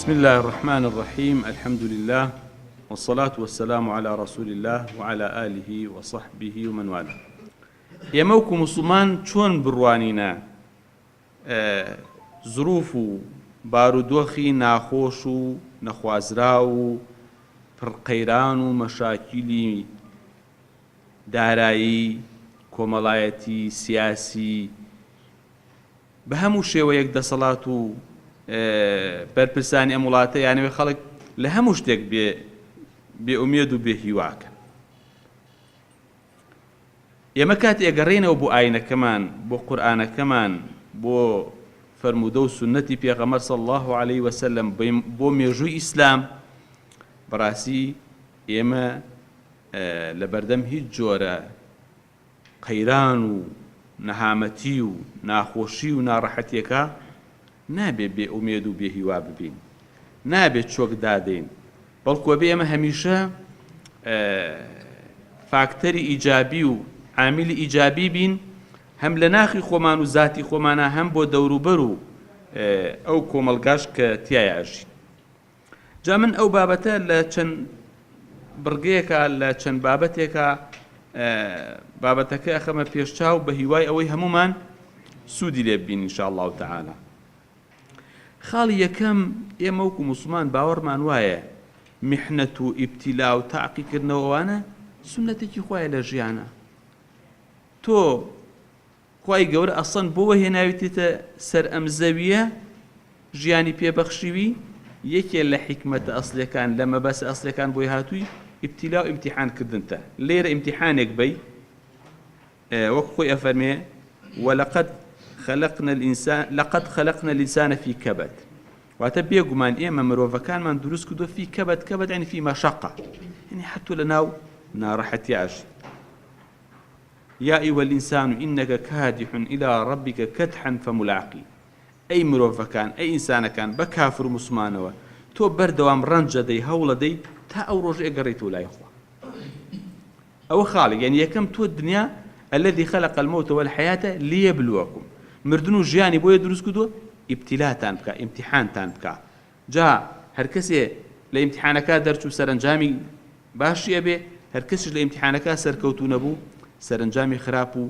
بسم الله الرحمن الرحيم الحمد لله والصلاة والسلام على رسول الله وعلى آله وصحبه ومن والاه يموكو مسلمان چون بروانينا ظروف بارودوخي ناخوشو نخوازراو پڕقەیران و مەشاکیلی دارایی کۆمەڵایەتی سیاسی بە هەموو شێوەیەک دەسەڵات و بەرپرسانی ئەم وڵاتە یانەوێ خەڵک لە هەموو شتێک بێئومێد و بێهیواکە. ئێمە کات ئێگەڕێنەوە بۆ ئاینەکەمان بۆ قورئانەکەمان بۆ فەرموودە و سونەتی پێغەمبەر صلی الله علیه وسلم بۆ مێژووی ئیسلام بەڕاستی ئێمە لە بەردەم هیچ جۆرە قەیران و نەهامەتی و ناخۆشی و ناڕەحەتیەکە نابێ بێئومێد و بێهیوا ببین، نابێت چۆک دادەین، بەڵکو بێ ئێمە هەمیشە فاکتەری ئیجابی و عاملی ئیجابی بین، هەم لە ناخی خۆمان و زاتی خۆمانە هەم بۆ دەوروبەر و ئەو کۆمەڵگاش کە تیایە ئەژین. جا من ئەو بابەتە لە چەند بڕگەیەکە لە چەند بابەتێکە بابەتەکە ئەخەمە پێشچاو بە هیوای ئەوەی هەمومان سوودی لێ ببین ئینشاء الله تعالى. خاڵی یەکەم ئێمە وەکو موسڵمان باوەڕمان وایە میحنەت و ئیبتیلا و تاقیکردنەوەوانە سونەتێکی خۆیە لە ژیانە. تۆ خوای گەورە ئەسڵەن بۆوە هێناویتێتە سەر ئەم زەویە ژیانی پێبەخشیوی، یەکێ لە حیکمەتە ئەسڵیەکان لە مەبەسە ئەسڵیەکان بۆی هاتووی ئیبتیلا و ئیمتیحانکردنتە. لێرە ئیمتیحانێک بەی وەک خۆی ئەفەرمێ وەلەقەد خەلەقنا الإنسان في كبد، واتە بێگومان ئێمە مرۆڤەکانمان دروست کردووە في كبد، كبد يعني في مشقة، يعني حتى لەناو ناڕەحەتیاش. يا أيها الإنسان إنك كادح إلى ربك كدحا فملاقي. ئەی مرۆڤەکان ئەی ئینسانەکان بە کافر و موسڵمانەوە تۆ بەردەوام ڕەنجە دەی هەوڵە دەی تا ئەو ڕۆژ ئەگەڕێیتەوە لای خوا. ئەوە خاڵێک، یعنی یەکەم تۆ دنیا الذي خلق الموت والحياة ليبلوكم، مردن و ژیانی بۆیە دروست کردووە ئیبتیلاتان بکە، ئیمتیحانتان بکە. جا هەر کەسێ لە ئیمتیحانەکە دەرچوو سەرنجامی باشیە بێ، هەر کەسیش لە ئیمتیحانەکە سەرکەوتوو نەبوو سەرنجامی خراپ و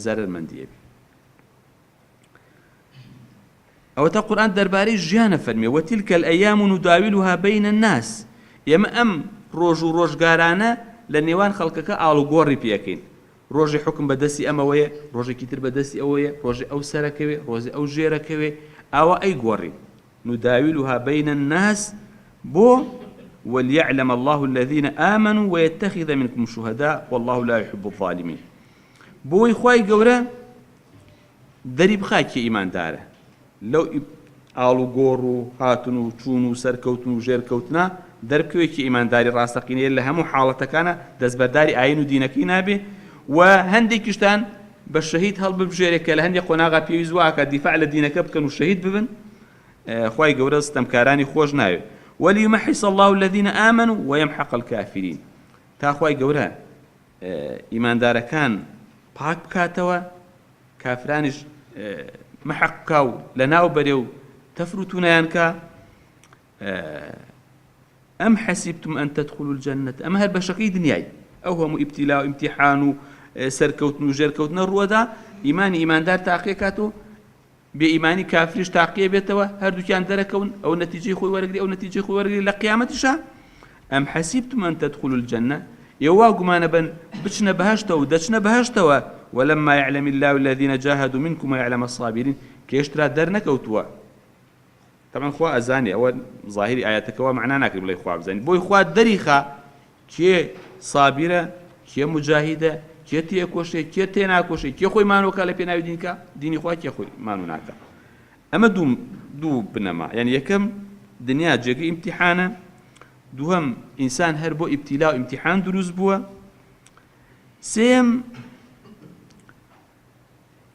زەرەرمەندیە بێ. ئەوە تا قورئان دەربارەی ژیانە فەرمێ وەتیلکە الئەیام نداولها بین الناس. ئێمە ئەم ڕۆژ و ڕۆژگارانە لە نێوان خەڵکەکە ئاڵوگۆڕی پێکەین. ڕۆژی حکم بەدەستی ئەمەوەیە، ڕۆژێکی تر بەدەستی ئەوەیە، ڕۆژی ئەو سەرەکەوێ، ڕۆژی ئەو ژێرەکەوێ، ئاوا ئەی گۆڕین. نداولها بین الناس بۆ وليعلم الله الذين آمنوا ويتخذ منكم شهداء والله لا يحب الظالمين. بۆی خوای گەورە دەری بخای کێ ئیماندارە لەو ئاڵوگۆڕ و هاتن و چوون و سەرکەوتن و ژێرکەوتنە دەربکەوێکی ئیمانداری ڕاستەقینەیە لە هەموو حاڵەتەکانە دەستبەرداری ئاین و دینەکەی نابێ و هەندێکیشتان بە شەهید هەڵببژێرێت کە لە هەندێک قۆناغا پێویست واکە دیفاع لە دینەکە بکەن و شەهید ببن. خوای گەورە ستەمکارانی خۆش ناوێت. وليمحص الله الذين آمنوا ويمحق الكافرين. تا خوای گەورە ئیماندارەکان پاک بکاتەوە، کافرانیش محق بکا و لەناو بەرێ و تەفروتونەیان کە. ئەم حەسیبتم ئەن تەدخولوا الجەنەت، ئەمە هەر بەشەکەی دنیای، ئەو هەموو ئیبتیلا و ئیمتیحان و سەرکەوتن و ژێرکەوتنە ڕووەدا ئیمانی ئیماندار تاقیە کات و بێ ئیمانی کافریش تاقیە بێتەوە، هەردووکیان دەرەکەون، ئەو نەتیجەی خۆی وەرەگری ئەو نەتیجەی خۆی وەرەگری لە قیامەتیشە. ئەم حەسیبتم ئەن تەدخولوا الجەنە، ئێوە گومانە بن بچنە بەهەشتەوە و دەچنە بەهەشتەوە ولما يعلم الله الذين جاهدوا منكم ويعلم الصابرين، کێشترا دەرنەکەوتووە. طبعا خوا ئەزانێ، ئەوە ظاهری ئاەتەکەەوە معنا ناکرد بڵێ خوا بزانێت، بۆی خوا دەریخا کێ سابیرە، کێ مجاهیدە، کێ تێکۆشێ، کێ تێناکۆشێ، کێ خۆی مانۆکە لە پێناوی دینکە دینی خوا، کێ خۆی مانو ناکە. ئەمە دوو بنەما، یعنی یەکەم دنیا جێگەی ئیمتیحانە، دووەم ئینسان هەر بۆ ئیبتیلا و ئیمتیحان دروست بووە، سێم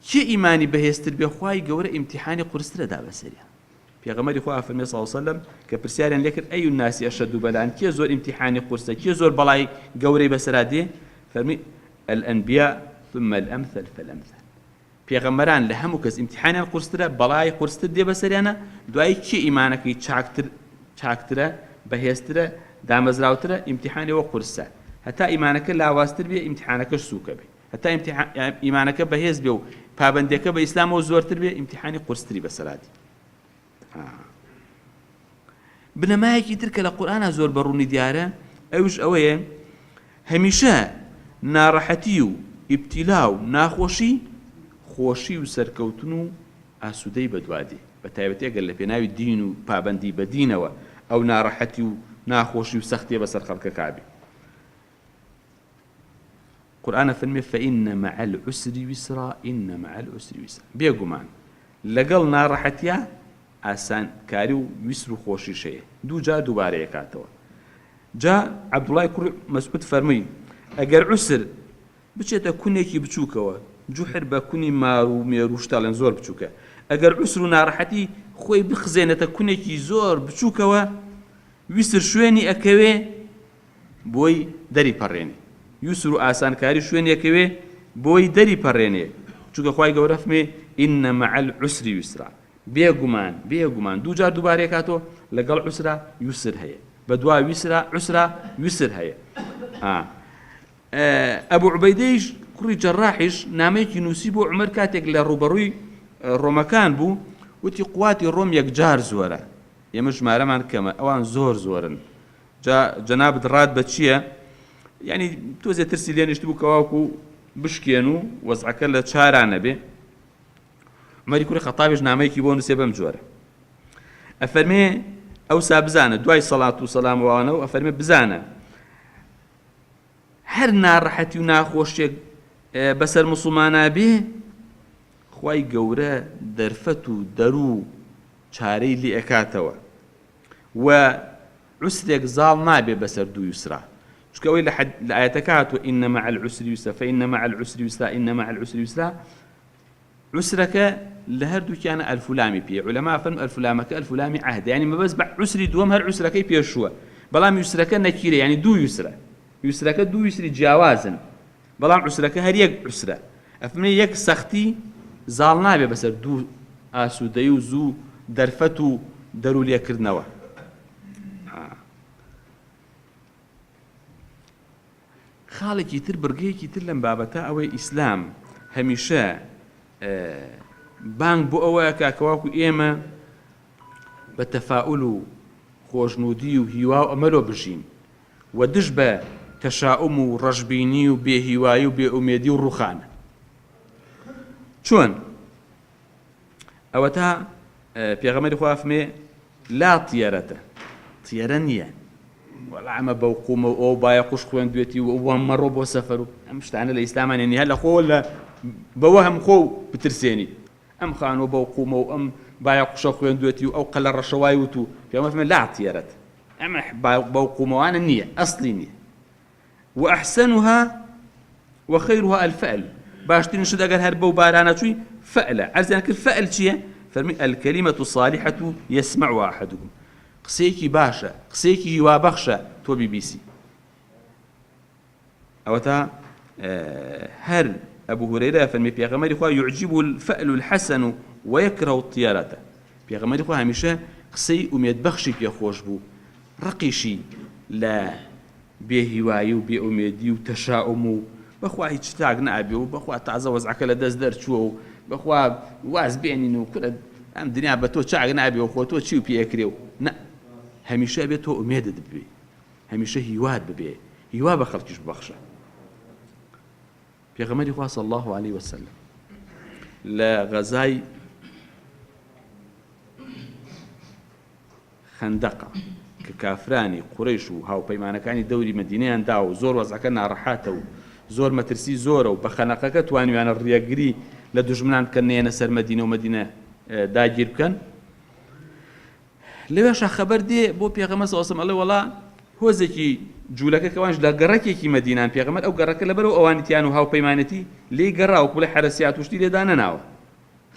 چه ئیمانی بەهێزتر بێ خوای گەورە ئیمتیحانی قورسترەدا بەسەریە. پێغەمبەری خوا فەرمێ صلی الله علیه وسلم کە پرسیاریان لێ کرد ئەی الناس ئەشەد بەلان، کێ زۆر ئیمتیحانی قورسە، کێ زۆر بەڵای گەورەی بەسەرا دێ؟ فەرمی الأنبیاء ثم الأمثل فالأمثل. پێغەمبەران لە هەموو کەس ئیمتیحانیان قورسترە، بەڵای قورستر دێ بەسەریانە، دوای چی ئیمانەکەی چاکتر چاکترە بەهێزترە دامەزراوترە ئیمتیحانەوە قورسە هەتا ئیمانەکە لاوازتر بێ ئیمتیحانەکەش سووکە بێ هەتا ئیمانەکە بەهێز بێ و پابەندیەکە بە ئیسلامەوە زۆرتر بێ ئیمتیحانی قورستری بەسەراتی بنەمایەکی تر کە لە قورئانە زۆر بەڕوونی دیارە ئەوش ئەوەیە هەمیشە ناڕەحەتی و ئیبتیلا و ناخۆشی خۆشی و سەرکەوتن و ئاسوودەی بەدوادێ بە تایبەتی ئەگەر لە پێناوی دین و پابەندی بە دینەوە ئەو ناڕەحەتی و ناخۆشی و سەختیە بەسەر خەڵکە کابێ قورئانە فەرمێ فەئینە مەع العوسری یوسرا ئینە مەع العوسری یوسرا بێگومان لەگەڵ ناڕەحەتیە ئاسانکاری و ویسر و خۆشیشەیە دوو جار دووبارە یەکاتەوە جا عەبدوڵای کوڕی مەسعود فەرمووی ئەگەر عوسر بچێتە کونێکی بچووکەوە جوحر بە کونی مار و مێر و شتاڵێن زۆر بچووکە ئەگەر عوسر و ناڕەحەتی خۆی بخزێنێتە کونێکی زۆر بچووکەوە ویسر شوێنی ئەکەوێ بۆی دەری پەڕێنێ یوسر و ئاسانکاری شوێنێکەوێ بۆی دەری پەڕێنێ چونکە خوای گەورە فەرمێ ئینە مەع العوسری یوسرا بێگومان دوو جار دووبارە کاتۆ لەگەڵ عوسرا یوسر هەیە بە دوای عوسرا یوسر هەیە ئەبوو عوبەیدەیش کوڕی جەڕاحیش نامەیەکی نووسی بۆ عومەر کاتێک لە ڕوبەڕووی ڕۆمەکان بوو وتی قواتی ڕۆم یەکجار زۆرە ئێمە ژمارەمان کەمە ئەوان زۆرن جەنابت ڕات بە چییە یعنی تۆزێ ترسی لێ نیشت بوو کەواوکو بشکێن و وەزعەکە لە چارانە بێ عومەری کوڕی خەتابیش نامەیەکی بۆ نووسێ بەم جۆرە ئەفەرمێ ئەوسا بزانە دوای سەڵات و سەلامەوانەوە ئەفەرمێ بزانە هەر ناڕەحەتی و ناخۆشیێک بەسەر موسڵمانە بێ خوای گەورە دەرفەت و دەرو چارەی لێ ئەکاتەوە و عوسرێک زاڵ نابێ بەسەر دوو یوسرا چونکە ئەوەی لە ئایەتەکە هاتووە ئینە مەع العوسری یوسرا فەئینە مەع العوسری یوسرا ئینە مەع العوسری یوسرا عوسرەکە لە هەردووکیانە ئەلفولامی پێ عولەما فەرموون ئەلفولامەکە ئەلفولامی عەهدە یعنی مەبەست بە عوسری دووەم هەر عوسرەکەی پێشووە بەڵام یوسرەکە نەکیرە یعنی دوو یوسرە یوسرەکە دوو یوسری جیاوازن بەڵام عوسرەکە هەر یەک عوسرە ئەفەرمێ یەک سەختی زاڵ نابێ بەسەر دوو ئاسوودەی و زوو دەرفەت و دەرو لێکردنەوە خاڵێکی تر بڕگەیەکی تر لەم بابەتە ئەوەی ئیسلام هەمیشە بانگ بۆ ئەوەیە کاکەواکو ئێمە بە تەفاؤل و خۆشنودی و هیوا و ئەمەلۆ بژین و دش بە تەشاؤم و ڕەشبینی و بێهیوایی و بێئومێدی و ڕوخانە چۆن ئەوە تا پێغەمبەری خوا فەرمێ لا تیەرەتە تیەرە نییە وەڵا ئەمە بەو قومە و ئەو بایە قوش خوێندوێتی و ئەوە مەڕۆ بۆ سەفەر و ئەم شتانە لە ئیسلامان هێنی هەر لە خۆ لە بەوە هەم خۆ بترسێنی ئەم خانوە بەو قومە و ئەم بایە قوشە خوێندوێتی و ئەو قەلە ڕەشەوای وت و پێغەمبەر فەرمێ لا تیەرەت ئەمە بەو قومەوانە نییە ئەسڵی نییە وأحسنها وخيرها الفأل باشترين شد أجر هربوا بارانا شوي فألة عرزنا كل فأل شيء فرمي الكلمة الصالحة يسمعها أحدكم قسيكي باشا قسيكي وابخشا تو بي بي سي أو تا هر أبو هريرة فرمي بيغمر إخوة يعجب الفأل الحسن ويكره الطيارة بيغمر إخوة هميشة قسي أميد بخشي بيخوش بو رقيشي لا بێهیوایی و بێئومێدی و تەشاؤم و بەخوا هیچ تاک نابێ و بەخوا تازە وەزعەکە لە دەست دەرچووە و بەخوا واز بێنین و کورە ئەم دنیا بە تۆ چاک نابێ و خۆ تۆ چی و پێکرێ و نە هەمیشە بێت تۆ ئومێدت ببێ هەمیشە هیوات ببێ هیوا بە خەڵکیش ببەخشە پێغەمبەری خوا صلی الله علیه وسلم لە غەزای خەندەقە کە کافرانی قوڕیش و هاوپەیمانەکانی دەوری مەدینەیان دا و زۆر وەزعەکە ناڕەحاتە و زۆر مەترسی زۆرە و بە خەنەقەکە توانیوانە ڕێگری لە دوژمنان بکەن نێنە سەر مەدینە و مەدینە داگیر بکەن لەوێشە خەبەر دێ بۆ پێغەمبەر صلی الله علیه وسلم ئەڵێ وەڵا هۆزێکی جوولەکە کەوانش لە گەڕەکێکی مەدینان پێغەمبەر ئەو گەڕەکە لەبەرەوە ئەوانیتیان و هاوپەیمانەتی لێی گەڕا و کوڵی حەرەسیات وشتی لێدا نەناوە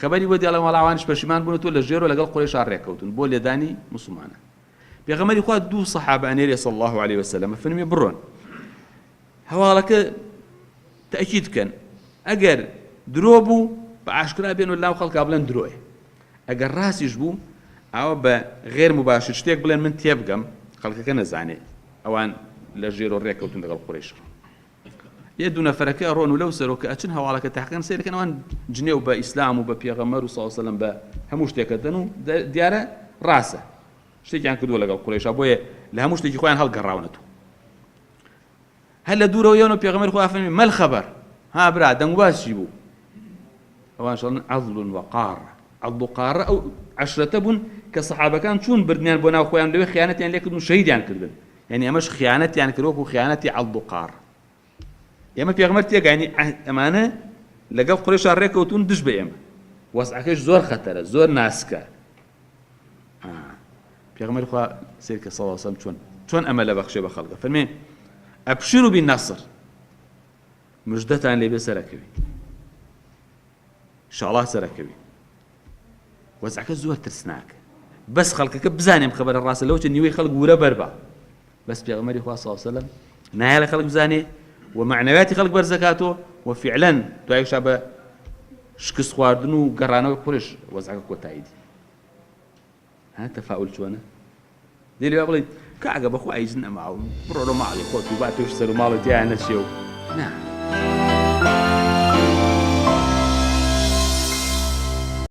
خەبەری بۆ دێڵێ وەڵا ئەوانش پەشیمان بوون تۆ لە ژێرەوە لەگەڵ قوڕیشا ڕێکەوتون بۆ لێدانی موسڵمانە پێغەمبەری خوا دوو سەحابە ئەنێرێ صلی الله علیه وسلم فەرمێ بڕۆن هەواڵەکە تەئکید بکەن ئەگەر درۆ بوو بە ئاشکرا بێن و لاو خەڵکا بڵێن درۆیە ئەگەر ڕاستیش بوو ئەوە بە غێر مباشر شتێک بڵێن من تێبگەم خەڵکەکە نەزانێ ئەوان لە ژێر و ڕێکەوتون لەگەڵ قوڕیش یە دوو نەفەرەکە ڕۆن و لەو سەرۆکە ئەچن هەواڵەکە تاقیقەن سیرەکەن ئەوان جنێ و بە ئیسلام و بە پێغەمبەر و سەڵ سەلەم بە هەموو شتێکەکەن و دیارە ڕاستە شتێکیان کردووە لەگەڵ قوڕیشا بۆیە لە هەموو شتێکی خۆیان هەڵگەڕاونەتەوە هەر لە دوورەوە یەوە پێغەمبەر خوا فەرمی مەل خەبەر ها برا دەنگواز چی بوو ئەوان شەڵن عەضڵ وەقار عەضڵ و قارە ئەو عەشرەتە بوون کە سەحابەکان چوون بردنیان بۆ ناو خۆیان لەوێ خیانەتیان لێ کردن و شەهیدیان کردن یعنی ئەمەش خیانەتیان کرد وەکو خیانەتی عەضڵ و قار ئێمە پێغەمبەر تێگەیاندی ئەمانە لەگەڵ قوڕیشا ڕێکەوتون دژ بە ئێمە وەزعەکەش زۆر خەتەرە زۆر ناسکە پێغەمبەری خوا سیر کە سەڵ سەلەم چۆن ئەمە لە بەخشێ بە خەڵکە فەرمێ ئەبشروا بالنەصر مژدەتان لێبێ سەرەکەوی ئینشاءڵڵا سەرەکەوی وەزعەکە زۆر ترسناکە بەس خەڵکەکە بزانێم خەبەرە ڕاستە لەوە چە نیوەی خەڵک گورە بەربە بەس پێغەمبەری خوا سەڵ سەلەم نایە لە خەڵک بزانێ ومعنویاتی خەڵک بەرزەکاتەوە وفعلا دوایشا بە شکست خواردن و گەڕانەوەی قوڕیش وەزعەکە کۆتایی دی ها تەفاعول چۆنە دێ لێ بڵێن کاگە بەخوا ئیزن ئەماوە بڕۆ ماڵی خۆت و با توش سەر و ماڵی تیان نەچێ و نا